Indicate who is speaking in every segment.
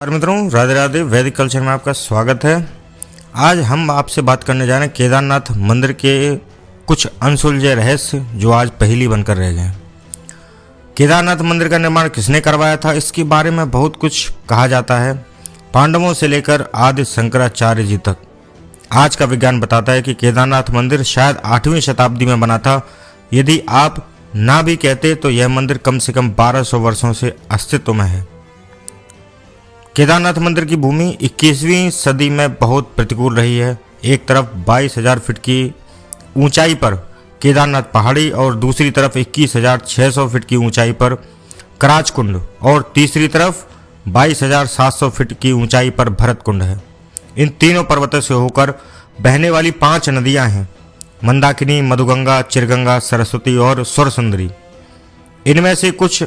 Speaker 1: और मित्रों, राधे राधे। वैदिक कल्चर में आपका स्वागत है। आज हम आपसे बात करने जा रहे हैं केदारनाथ मंदिर के कुछ अनसुलझे रहस्य जो आज पहेली बनकर रह गए। केदारनाथ मंदिर का निर्माण किसने करवाया था, इसके बारे में बहुत कुछ कहा जाता है, पांडवों से लेकर आदि शंकराचार्य जी तक। आज का विज्ञान बताता है कि केदारनाथ मंदिर शायद 8वीं शताब्दी में बना था। यदि आप ना भी कहते तो यह मंदिर कम से कम 1200 वर्षों से अस्तित्व में है। केदारनाथ मंदिर की भूमि 21वीं सदी में बहुत प्रतिकूल रही है। एक तरफ 22,000 फीट की ऊंचाई पर केदारनाथ पहाड़ी और दूसरी तरफ 21,600 फीट की ऊंचाई पर कराच कुंड और तीसरी तरफ 22,700 फीट की ऊंचाई पर भरत कुंड है। इन तीनों पर्वतों से होकर बहने वाली 5 नदियां हैं, मंदाकिनी, मधुगंगा, चिरगंगा, सरस्वती और सुरसुंदरी। इनमें से कुछ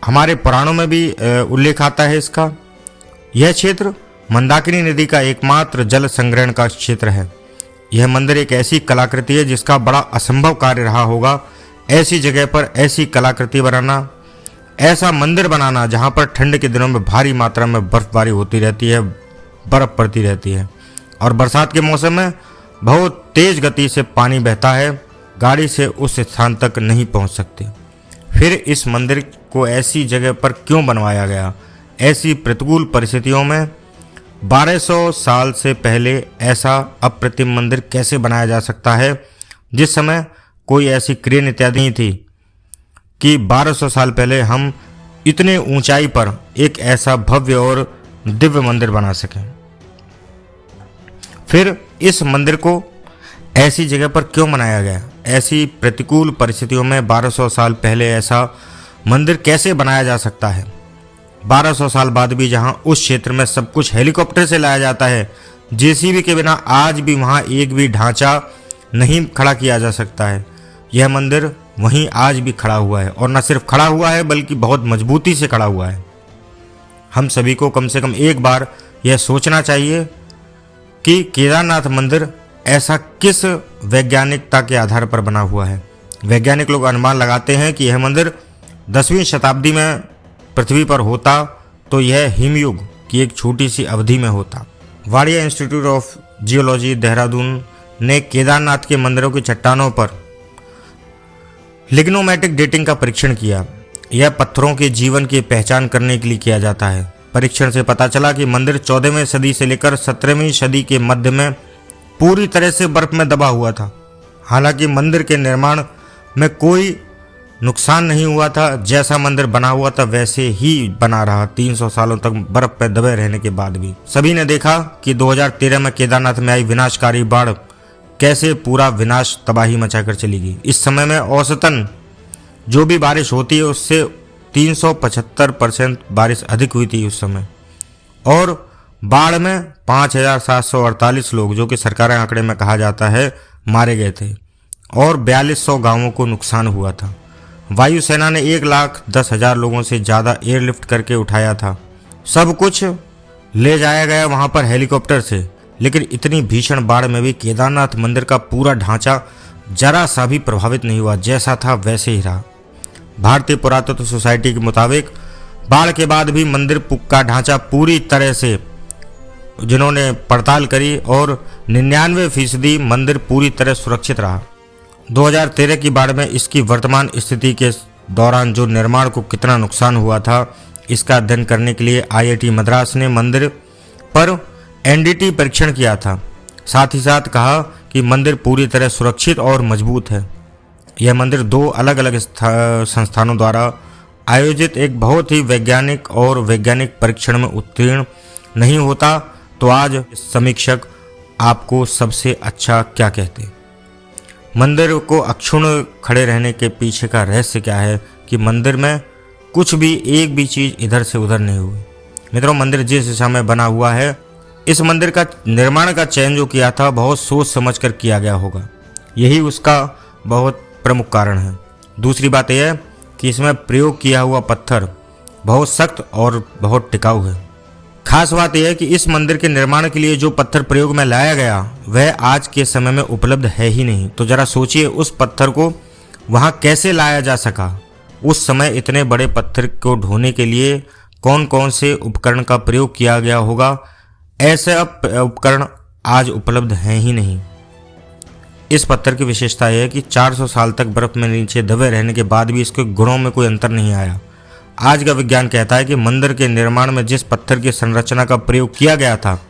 Speaker 1: हमारे पुराणों में भी उल्लेख आता है इसका। यह क्षेत्र मंदाकिनी नदी का एकमात्र जल संग्रहण का क्षेत्र है। यह मंदिर एक ऐसी कलाकृति है जिसका बड़ा असंभव कार्य रहा होगा। ऐसी जगह पर ऐसी कलाकृति बनाना, ऐसा मंदिर बनाना जहां पर ठंड के दिनों में भारी मात्रा में बर्फबारी होती रहती है, बर्फ पड़ती रहती है और बरसात के मौसम में बहुत तेज गति से पानी बहता है, गाड़ी से उस स्थान तक नहीं पहुंच सकते। फिर इस मंदिर को ऐसी जगह पर क्यों बनवाया गया? ऐसी प्रतिकूल परिस्थितियों में 1200 साल से पहले ऐसा अप्रतिम मंदिर कैसे बनाया जा सकता है, जिस समय कोई ऐसी क्रेन इत्यादि नहीं थी कि 1200 साल पहले हम इतने ऊंचाई पर एक ऐसा भव्य और दिव्य मंदिर बना सकें। फिर इस मंदिर को ऐसी जगह पर क्यों बनाया गया? ऐसी प्रतिकूल परिस्थितियों में 1200 साल पहले ऐसा मंदिर कैसे बनाया जा सकता है? 1200 साल बाद भी जहां उस क्षेत्र में सब कुछ हेलीकॉप्टर से लाया जाता है, जेसीबी के बिना आज भी वहां एक भी ढांचा नहीं खड़ा किया जा सकता है। यह मंदिर वहीं आज भी खड़ा हुआ है और न सिर्फ खड़ा हुआ है बल्कि बहुत मजबूती से खड़ा हुआ है। हम सभी को कम से कम एक बार यह सोचना चाहिए कि केदारनाथ मंदिर ऐसा किस वैज्ञानिकता के आधार पर बना हुआ है। वैज्ञानिक लोग अनुमान लगाते हैं कि यह मंदिर 10वीं शताब्दी में पृथ्वी पर होता तो यह हिमयुग की एक छोटी सी अवधि में होता। Wadia institute of geology Dehradun ने केदारनाथ के मंदिरों की चट्टानों पर लिग्नोमेटिक डेटिंग का परीक्षण किया। यह पत्थरों के जीवन की पहचान करने के लिए किया जाता है। परीक्षण से पता चला कि मंदिर 14वीं सदी से लेकर 17वीं सदी के मध्य में पूरी तरह से बर्फ में दबा हुआ था। हालांकि मंदिर के निर्माण में कोई नुकसान नहीं हुआ था। जैसा मंदिर बना हुआ था वैसे ही बना रहा 300 सालों तक बर्फ पर दबे रहने के बाद भी। सभी ने देखा कि 2013 में केदारनाथ में आई विनाशकारी बाढ़ कैसे पूरा विनाश तबाही मचाकर चली गई। इस समय में औसतन जो भी बारिश होती है उससे 375% बारिश अधिक हुई थी उस समय। और बाढ़ में 5,748 लोग, जो कि सरकारी आंकड़े में कहा जाता है, मारे गए थे और 4200 गांवों को नुकसान हुआ था। वायुसेना ने 1,10,000 लोगों से ज़्यादा एयरलिफ्ट करके उठाया था। सब कुछ ले जाया गया वहां पर हेलीकॉप्टर से, लेकिन इतनी भीषण बाढ़ में भी केदारनाथ मंदिर का पूरा ढांचा जरा सा भी प्रभावित नहीं हुआ, जैसा था वैसे ही रहा। भारतीय पुरातत्व सोसाइटी के मुताबिक बाढ़ के बाद भी मंदिर का ढांचा पूरी तरह से, जिन्होंने पड़ताल करी, और 99% मंदिर पूरी तरह सुरक्षित रहा। 2013 की बाढ़ में इसकी वर्तमान स्थिति के दौरान जो निर्माण को कितना नुकसान हुआ था, इसका अध्ययन करने के लिए IIT मद्रास ने मंदिर पर NDT परीक्षण किया था। साथ ही साथ कहा कि मंदिर पूरी तरह सुरक्षित और मजबूत है। यह मंदिर 2 अलग अलग संस्थानों द्वारा आयोजित एक बहुत ही वैज्ञानिक परीक्षण में उत्तीर्ण नहीं होता तो आज समीक्षक आपको सबसे अच्छा क्या कहते? मंदिर को अक्षुण्ण खड़े रहने के पीछे का रहस्य क्या है कि मंदिर में कुछ भी, एक भी चीज इधर से उधर नहीं हुई। मित्रों, मंदिर जिस दिशा में बना हुआ है, इस मंदिर का निर्माण का चयन जो किया था बहुत सोच समझ कर किया गया होगा। यही उसका बहुत प्रमुख कारण है। दूसरी बात यह है कि इसमें प्रयोग किया हुआ पत्थर बहुत सख्त और बहुत टिकाऊ है। खास बात यह है कि इस मंदिर के निर्माण के लिए जो पत्थर प्रयोग में लाया गया वह आज के समय में उपलब्ध है ही नहीं। तो जरा सोचिए उस पत्थर को वहां कैसे लाया जा सका। उस समय इतने बड़े पत्थर को ढोने के लिए कौन कौन से उपकरण का प्रयोग किया गया होगा, ऐसे उपकरण आज उपलब्ध हैं ही नहीं। इस पत्थर की विशेषता यह है कि 400 साल तक बर्फ में नीचे दबे रहने के बाद भी इसके गुणों में कोई अंतर नहीं आया। आज का विज्ञान कहता है कि मंदिर के निर्माण में जिस पत्थर की संरचना का प्रयोग किया गया था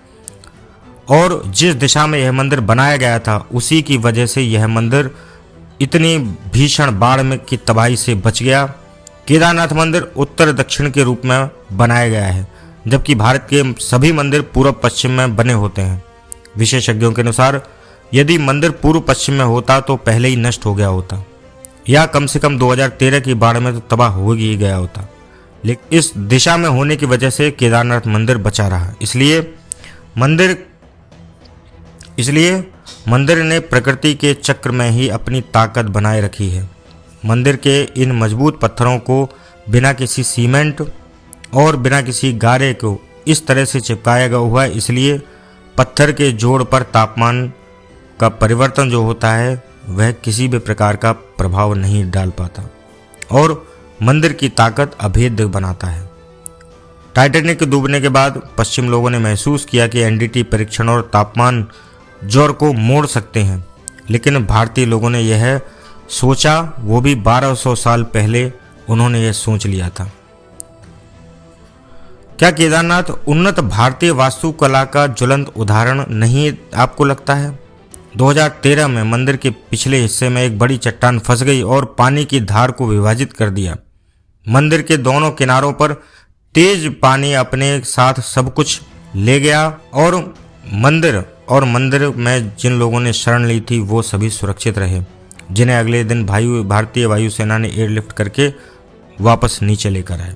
Speaker 1: और जिस दिशा में यह मंदिर बनाया गया था, उसी की वजह से यह मंदिर इतनी भीषण बाढ़ में की तबाही से बच गया। केदारनाथ मंदिर उत्तर दक्षिण के रूप में बनाया गया है, जबकि भारत के सभी मंदिर पूर्व पश्चिम में बने होते हैं। विशेषज्ञों के अनुसार यदि मंदिर पूर्व पश्चिम में होता तो पहले ही नष्ट हो गया होता, या कम से कम 2013 की बाढ़ में तो तबाह हो ही गया होता। लेकिन इस दिशा में होने की वजह से केदारनाथ मंदिर बचा रहा। इसलिए मंदिर ने प्रकृति के चक्र में ही अपनी ताकत बनाए रखी है। मंदिर के इन मजबूत पत्थरों को बिना किसी सीमेंट और बिना किसी गारे को इस तरह से चिपकाया गया हुआ है, इसलिए पत्थर के जोड़ पर तापमान का परिवर्तन जो होता है वह किसी भी प्रकार का प्रभाव नहीं डाल पाता और मंदिर की ताकत अभेद्य बनाता है। टाइटैनिक के डूबने के बाद पश्चिम लोगों ने महसूस किया कि एनडीटी परीक्षण और तापमान जोर को मोड़ सकते हैं, लेकिन भारतीय लोगों ने यह सोचा, वो भी 1200 साल पहले उन्होंने यह सोच लिया था। क्या केदारनाथ उन्नत भारतीय वास्तुकला का ज्वलंत उदाहरण नहीं आपको लगता है? 2013 में मंदिर के पिछले हिस्से में एक बड़ी चट्टान फंस गई और पानी की धार को विभाजित कर दिया। मंदिर के दोनों किनारों पर तेज पानी अपने साथ सब कुछ ले गया और मंदिर में जिन लोगों ने शरण ली थी वो सभी सुरक्षित रहे, जिन्हें अगले दिन भारतीय वायुसेना ने एयरलिफ्ट करके वापस नीचे लेकर आए।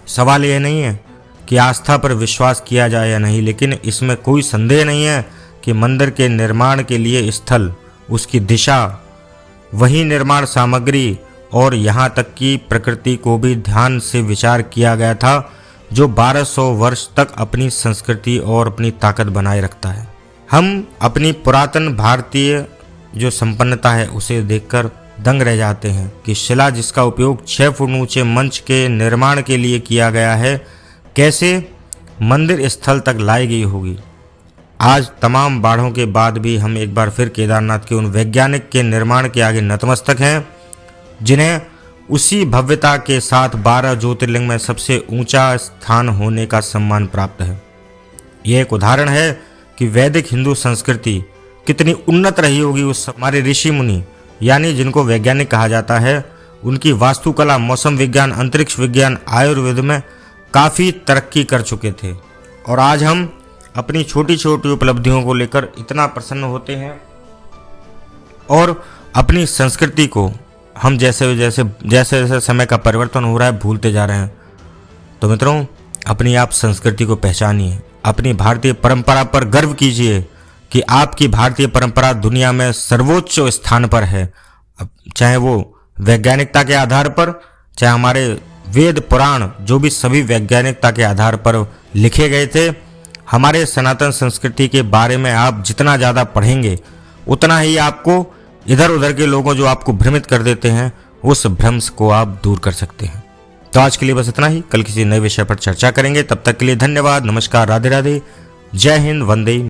Speaker 1: सवाल यह नहीं है कि आस्था पर विश्वास किया जाए या नहीं, लेकिन इसमें कोई संदेह नहीं है कि मंदिर के निर्माण के लिए स्थल, उसकी दिशा, वही निर्माण सामग्री और यहाँ तक कि प्रकृति को भी ध्यान से विचार किया गया था, जो 1200 वर्ष तक अपनी संस्कृति और अपनी ताकत बनाए रखता है। हम अपनी पुरातन भारतीय जो संपन्नता है उसे देखकर दंग रह जाते हैं कि शिला जिसका उपयोग 6 फुट ऊंचे मंच के निर्माण के लिए किया गया है, कैसे मंदिर स्थल तक लाई गई होगी। आज तमाम बाढ़ों के बाद भी हम एक बार फिर केदारनाथ के उन वैज्ञानिक के निर्माण के आगे नतमस्तक हैं, जिन्हें उसी भव्यता के साथ 12 ज्योतिर्लिंग में सबसे ऊंचा स्थान होने का सम्मान प्राप्त है। यह एक उदाहरण है कि वैदिक हिंदू संस्कृति कितनी उन्नत रही होगी। उस हमारे ऋषि मुनि, यानी जिनको वैज्ञानिक कहा जाता है, उनकी वास्तुकला, मौसम विज्ञान, अंतरिक्ष विज्ञान, आयुर्वेद में काफ़ी तरक्की कर चुके थे। और आज हम अपनी छोटी छोटी उपलब्धियों को लेकर इतना प्रसन्न होते हैं और अपनी संस्कृति को हम जैसे समय का परिवर्तन हो रहा है भूलते जा रहे हैं। तो मित्रों, अपनी आप संस्कृति को पहचानिए, अपनी भारतीय परंपरा पर गर्व कीजिए कि आपकी भारतीय परंपरा दुनिया में सर्वोच्च स्थान पर है। चाहे वो वैज्ञानिकता के आधार पर, चाहे हमारे वेद पुराण जो भी सभी वैज्ञानिकता के आधार पर लिखे गए थे, हमारे सनातन संस्कृति के बारे में आप जितना ज़्यादा पढ़ेंगे उतना ही आपको इधर उधर के लोगों जो आपको भ्रमित कर देते हैं उस भ्रम को आप दूर कर सकते हैं। तो आज के लिए बस इतना ही। कल किसी नए विषय पर चर्चा करेंगे। तब तक के लिए धन्यवाद, नमस्कार, राधे राधे, जय हिंद, वंदे।